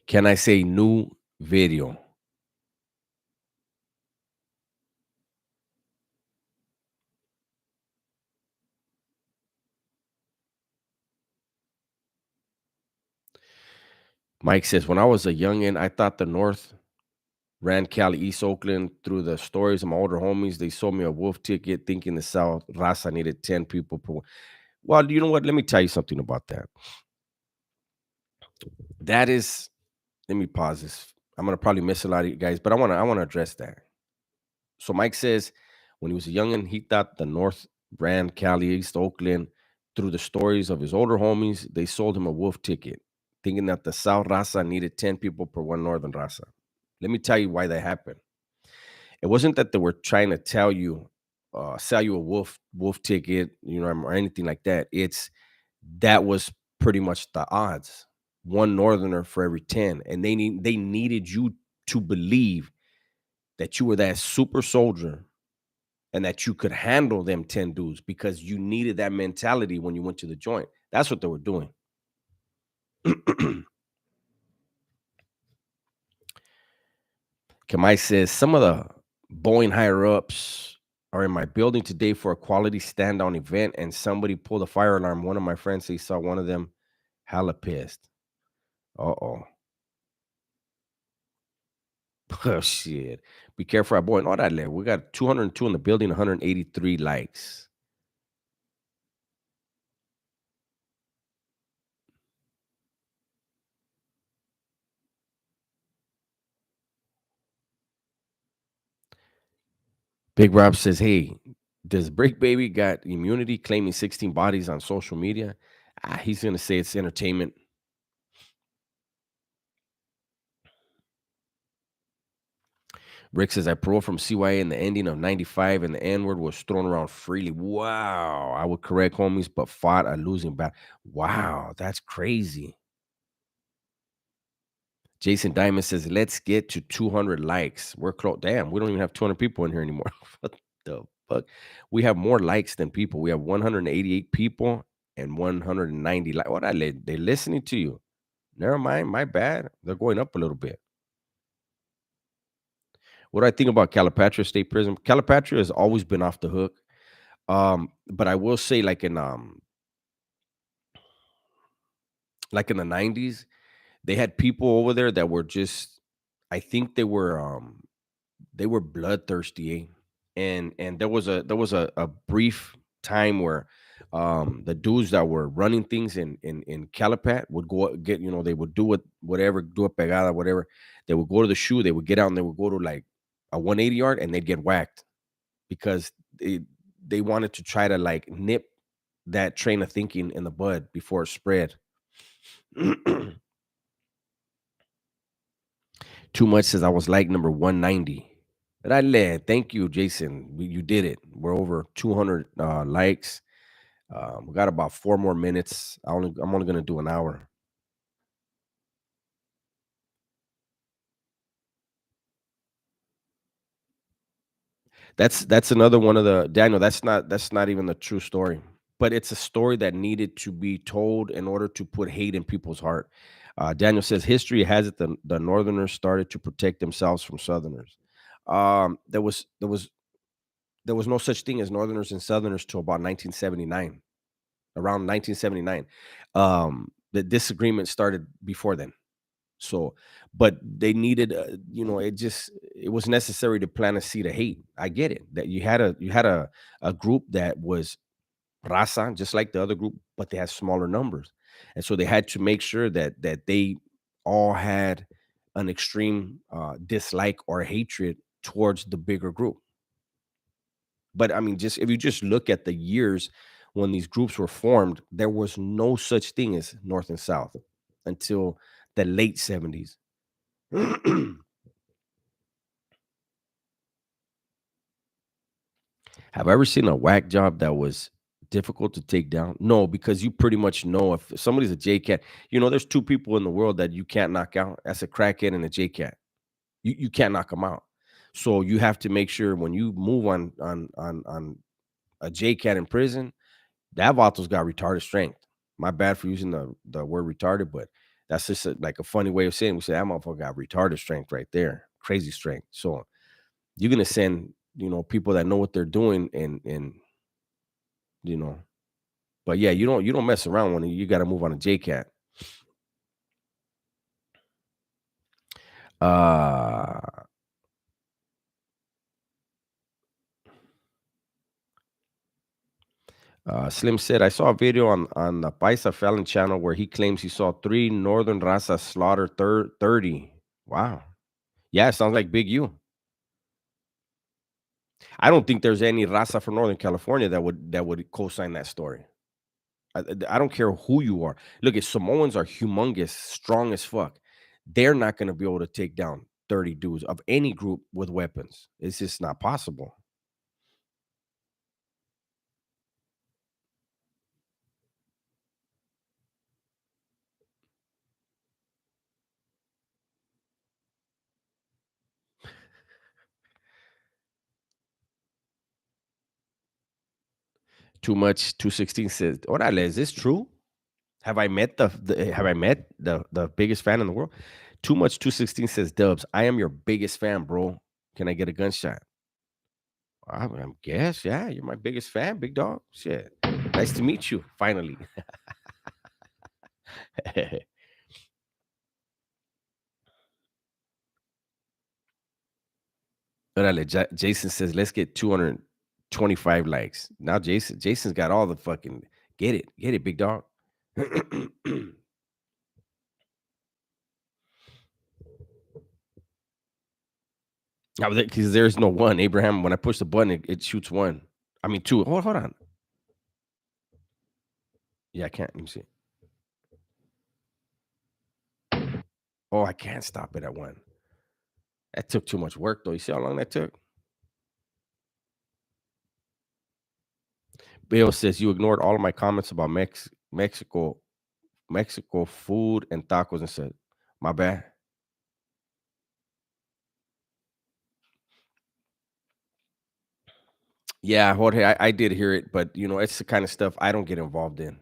S1: Can I say new video? Mike says, when I was a youngin', I thought the North ran Cali, East Oakland. Through the stories of my older homies, they sold me a wolf ticket thinking the South Raza needed 10 people per one. Well, you know what? Let me tell you something about that. That is, let me pause this. I'm gonna probably miss a lot of you guys, but I wanna address that. So Mike says when he was a youngin', he thought the North ran Cali, East Oakland. Through the stories of his older homies, they sold him a wolf ticket, thinking that the South Raza needed 10 people per one Northern Raza. Let me tell you why that happened. It wasn't that they were trying to sell you a wolf ticket, or anything like that. That was pretty much the odds. One Northerner for every 10, and they needed you to believe that you were that super soldier and that you could handle them 10 dudes because you needed that mentality when you went to the joint. That's what they were doing. Kamai says some of the Boeing higher ups are in my building today for a quality stand down event, and somebody pulled a fire alarm. One of my friends, he saw one of them hella pissed. Uh-oh. Oh, shit. Be careful, our boy. All that level. We got 202 in the building, 183 likes. Big Rob says, hey, does Brick Baby got immunity claiming 16 bodies on social media? He's going to say it's entertainment. Rick says, I paroled from CYA in the ending of 95 and the N-word was thrown around freely. Wow. I would correct homies, but fought a losing battle. Wow. That's crazy. Jason Diamond says, let's get to 200 likes. We're close. Damn, we don't even have 200 people in here anymore. What the fuck? We have more likes than people. We have 188 people and 190 likes. What they're listening to you. Never mind. My bad. They're going up a little bit. What do I think about Calipatria State Prison? Calipatria has always been off the hook. But I will say, like in the 90s, they had people over there that were just, I think they were bloodthirsty, eh? And there was a brief time where the dudes that were running things in Calipat would go get, they would do whatever, do a pegada, whatever. They would go to the shoe, they would get out and they would go to like a 180 yard and they'd get whacked because they wanted to try to like nip that train of thinking in the bud before it spread. Too much says I was like number 190. Rale, thank you, Jason. You did it. We're over 200 likes. We got about 4 more minutes. I'm only gonna do an hour. That's another one of the Daniel. That's not even the true story, but it's a story that needed to be told in order to put hate in people's heart. Daniel says history has it the Northerners started to protect themselves from Southerners. There was no such thing as Northerners and Southerners till about 1979. Around 1979, the disagreement started before then. So, but they needed, it was necessary to plant a seed of hate. I get it that you had a group that was raza, just like the other group, but they had smaller numbers, and so they had to make sure that they all had an extreme dislike or hatred towards the bigger group. But I mean, just if you just look at the years when these groups were formed, there was no such thing as North and South until the late 70s. Have I ever seen a whack job that was difficult to take down? No, because you pretty much know if somebody's a J cat, there's two people in the world that you can't knock out. That's a crackhead and a J cat. You can't knock them out. So you have to make sure when you move on a J cat in prison, that Vato's got retarded strength. My bad for using the word retarded, but that's just like a funny way of saying. We say that motherfucker got retarded strength right there, crazy strength. So you're gonna send people that know what they're doing, and you know, but yeah, you don't mess around when you got to move on a JCat. Uh, Slim said, I saw a video on the Paisa Fallon channel where he claims he saw three Northern Raza slaughter 30. Wow. Yeah, it sounds like Big U. I don't think there's any Raza from Northern California that would co-sign that story. I don't care who you are. Look, if Samoans are humongous, strong as fuck, they're not going to be able to take down 30 dudes of any group with weapons. It's just not possible. Too much 216 says, Orale, is this true? Have I met the biggest fan in the world? Too much 216 says, Dubs, I am your biggest fan, bro. Can I get a gunshot? I guess, yeah, you're my biggest fan, big dog. Shit. Nice to meet you, finally. Orale, Jason says, let's get 225 likes. Now Jason's got all the fucking get it, big dog. Because there's no one. Abraham, when I push the button, it shoots one. I mean two. Hold on. Yeah, I can't. Let me see. Oh, I can't stop it at one. That took too much work, though. You see how long that took? Bill says you ignored all of my comments about Mexico food and tacos and said, "My bad." Yeah, Jorge, I did hear it, but it's the kind of stuff I don't get involved in.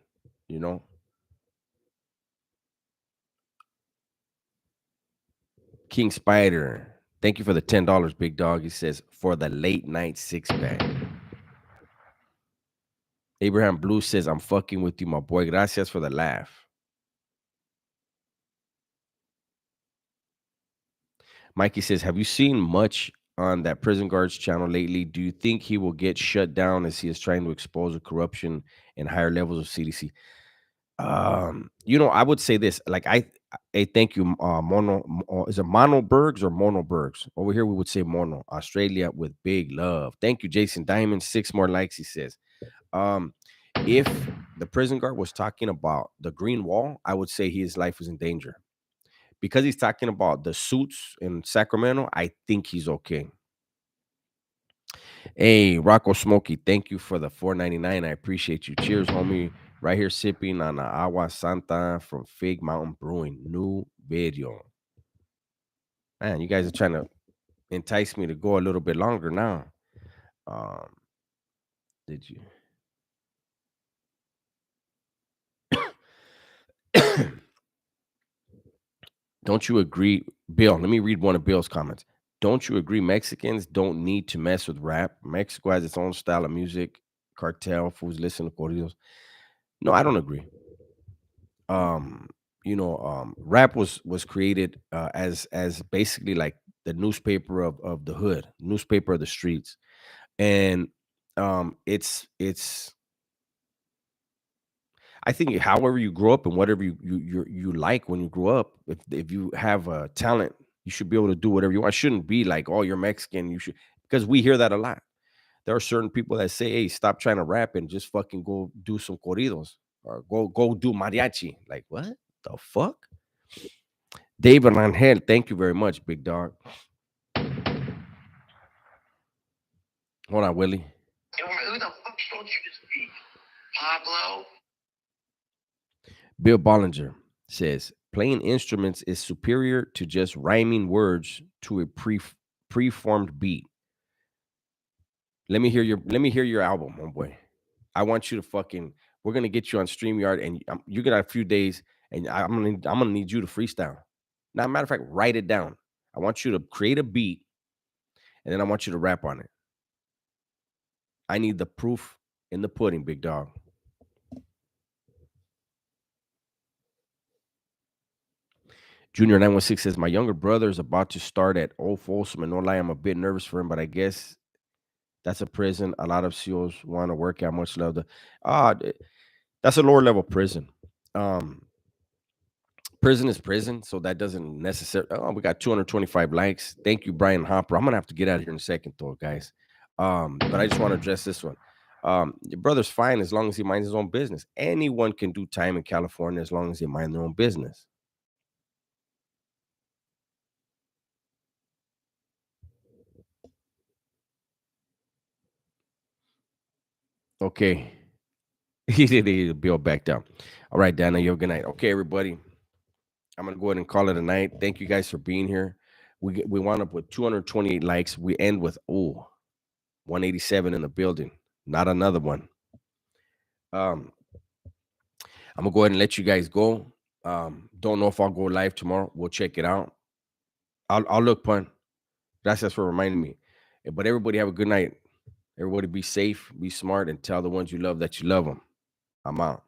S1: You know, King Spider, thank you for the $10, big dog. He says for the late night 6 pack. Abraham Blue says I'm fucking with you, my boy. Gracias for the laugh. Mikey says, have you seen much on that prison guards channel lately? Do you think he will get shut down as he is trying to expose the corruption in higher levels of CDC? I would say this. Like thank you, is it Mono Bergs or Mono Bergs? Over here we would say Mono. Australia with big love. Thank you, Jason Diamond. 6 more likes, he says. If the prison guard was talking about the green wall, I would say his life was in danger. Because he's talking about the suits in Sacramento, I think he's okay. Hey, Rocco Smokey, thank you for the $4.99. I appreciate you. Cheers, homie. Right here sipping on the Agua Santa from Fig Mountain Brewing. New video. Man, you guys are trying to entice me to go a little bit longer now. Did you? Don't you agree, Bill? Let me read one of Bill's comments. Don't you agree Mexicans don't need to mess with rap? Mexico has its own style of music. Cartel, fools listen to corridos. No, I don't agree. Rap was created as basically like the newspaper of the hood, newspaper of the streets. And it's I think however you grow up and whatever you like when you grow up, if you have a talent, you should be able to do whatever you want. It shouldn't be like, oh, you're Mexican, you should, because we hear that a lot. There are certain people that say, hey, stop trying to rap and just fucking go do some corridos or go do mariachi. Like, what the fuck? David Rangel, thank you very much, big dog. Hold on, Willie.
S2: Who the fuck told you to speak? Pablo?
S1: Bill Bollinger says playing instruments is superior to just rhyming words to a preformed beat. Let me hear your album, homeboy. I want you to fucking. We're gonna get you on StreamYard, and you got a few days, and I'm gonna need you to freestyle. Now, matter of fact, write it down. I want you to create a beat, and then I want you to rap on it. I need the proof in the pudding, big dog. Junior 916 says, my younger brother is about to start at Old Folsom, and no lie, I'm a bit nervous for him, but I guess that's a prison. A lot of SEALs want to work out. Much love. That's a lower level prison. Prison is prison, so that doesn't necessarily. Oh, we got 225 likes. Thank you, Brian Hopper. I'm gonna have to get out of here in a second, though, guys. But I just want to address this one. Your brother's fine as long as he minds his own business. Anyone can do time in California as long as they mind their own business. Okay. He did Bill back down. All right, Dana, you have a good night. Okay, everybody. I'm gonna go ahead and call it a night. Thank you guys for being here. We wound up with 228 likes. We end with 187 in the building. Not another one. I'm gonna go ahead and let you guys go. Don't know if I'll go live tomorrow. We'll check it out. I'll look, pun. That's for reminding me. But everybody have a good night. Everybody be safe, be smart, and tell the ones you love that you love them. I'm out.